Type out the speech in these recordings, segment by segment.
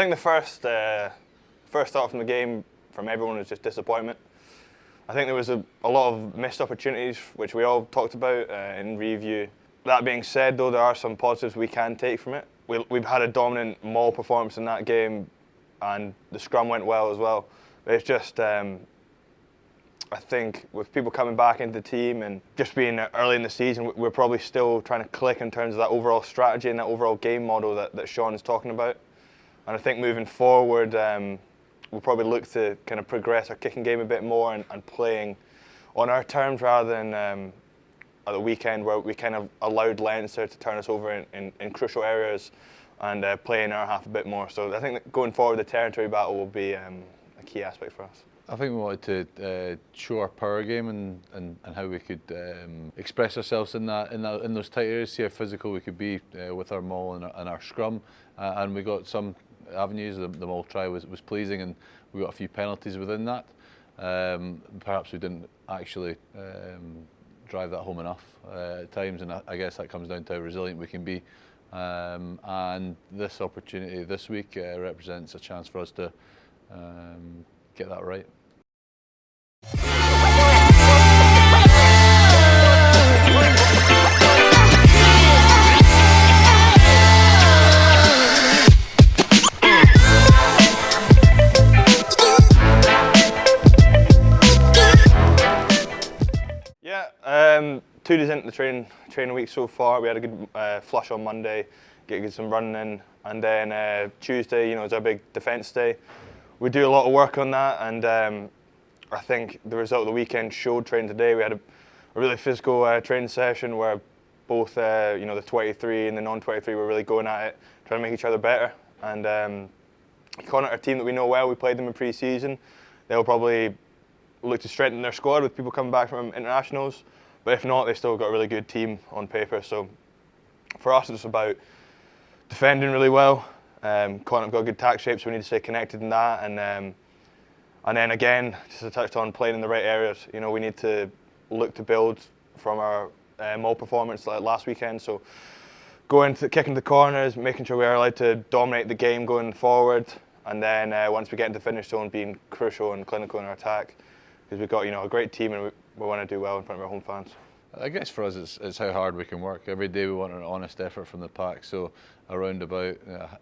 think the first thought from the game from everyone was just disappointment. I think there was a lot of missed opportunities, which we all talked about in review. That being said, though, there are some positives we can take from it. We've had a dominant maul performance in that game, and the scrum went well as well. But it's just, I think, with people coming back into the team and just being early in the season, we're probably still trying to click in terms of that overall strategy and that overall game model that Sean is talking about. And I think moving forward, we'll probably look to kind of progress our kicking game a bit more and playing on our terms rather than at the weekend where we kind of allowed Leinster to turn us over in crucial areas and play in our half a bit more. So I think that going forward, the territory battle will be a key aspect for us. I think we wanted to show our power game and how we could express ourselves in those tight areas, see how physical we could be with our maul and our scrum, and we got some avenues. The maul try was pleasing, and we got a few penalties within that. Perhaps we didn't actually drive that home enough at times, and I guess that comes down to how resilient we can be. And this opportunity this week represents a chance for us to get that right. Yeah, 2 days into the training week so far. We had a good flush on Monday, get some running in, and then Tuesday, is our big defence day. We do a lot of work on that, and I think the result of the weekend showed training today. We had a really physical training session where both the 23 and the non-23 were really going at it, trying to make each other better. And Connacht are a team that we know well. We played them in pre-season. They'll probably look to strengthen their squad with people coming back from internationals. But if not, they've still got a really good team on paper. So for us, it's about defending really well. Connacht have got a good tack shape, so we need to stay connected in that. And then again, just as I touched on, playing in the right areas. We need to look to build from our maul performance like last weekend. So kicking the corners, making sure we are allowed to dominate the game going forward. And then once we get into the finish zone, being crucial and clinical in our attack. Because we've got a great team and we want to do well in front of our home fans. I guess for us it's how hard we can work. Every day we want an honest effort from the pack. So around about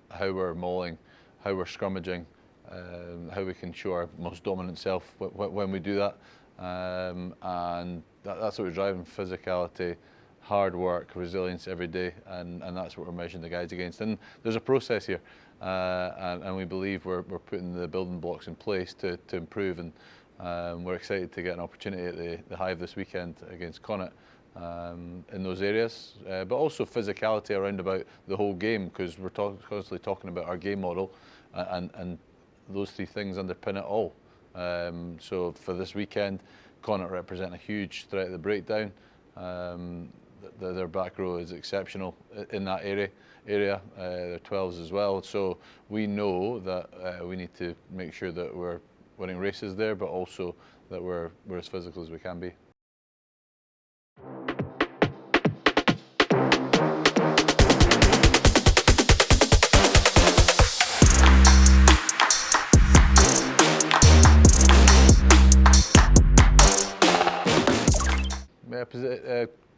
how we're mauling, how we're scrummaging, how we can show our most dominant self when we do that. And that's what we're driving: physicality, hard work, resilience every day, and that's what we're measuring the guys against. And there's a process here, and we believe we're putting the building blocks in place to improve. And we're excited to get an opportunity at the Hive this weekend against Connacht in those areas, but also physicality around about the whole game, because we're constantly talking about our game model, and those three things underpin it all. So for this weekend, Connacht represent a huge threat at the breakdown. Their back row is exceptional in that area. Their 12s as well. So we know that we need to make sure that we're winning races there, but also that we're as physical as we can be.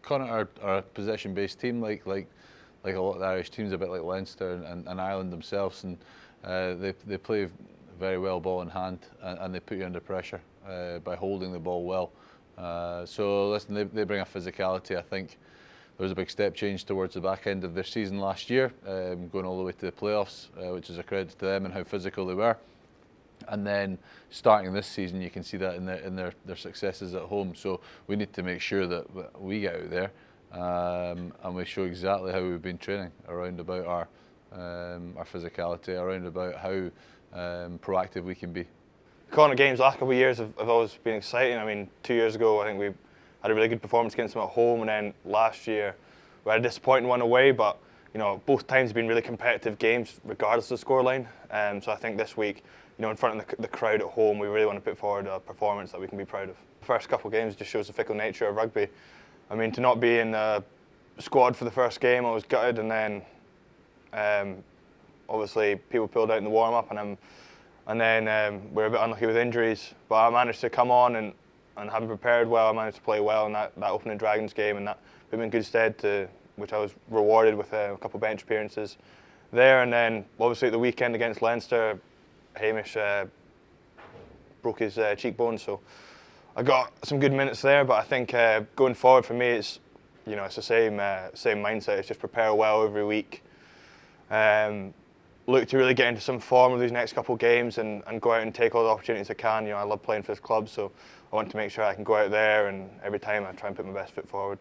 Connacht are a possession-based team, like a lot of the Irish teams, a bit like Leinster and Ireland themselves, and they play very well ball in hand, and they put you under pressure by holding the ball well. So listen, they bring a physicality. I think there was a big step change towards the back end of their season last year, going all the way to the playoffs, which is a credit to them and how physical they were. And then starting this season, you can see that in their successes at home. So we need to make sure that we get out there and we show exactly how we've been training around about our physicality, around about how proactive we can be. The Connacht games last couple of years have always been exciting. I mean, 2 years ago, I think we had a really good performance against them at home, and then last year we had a disappointing one away. But both times have been really competitive games, regardless of the scoreline. So I think this week, in front of the crowd at home, we really want to put forward a performance that we can be proud of. The first couple of games just shows the fickle nature of rugby. I mean, to not be in the squad for the first game, I was gutted, and then obviously people pulled out in the warm-up, and then we were a bit unlucky with injuries. But I managed to come on, and having prepared well, I managed to play well in that opening Dragons game, and that put me in good stead, which I was rewarded with a couple of bench appearances there. And then obviously at the weekend against Leinster, Hamish broke his cheekbone, so I got some good minutes there. But I think going forward for me, it's the same mindset. It's just prepare well every week. Look to really get into some form of these next couple of games and go out and take all the opportunities I can. I love playing for this club, so I want to make sure I can go out there, and every time I try and put my best foot forward.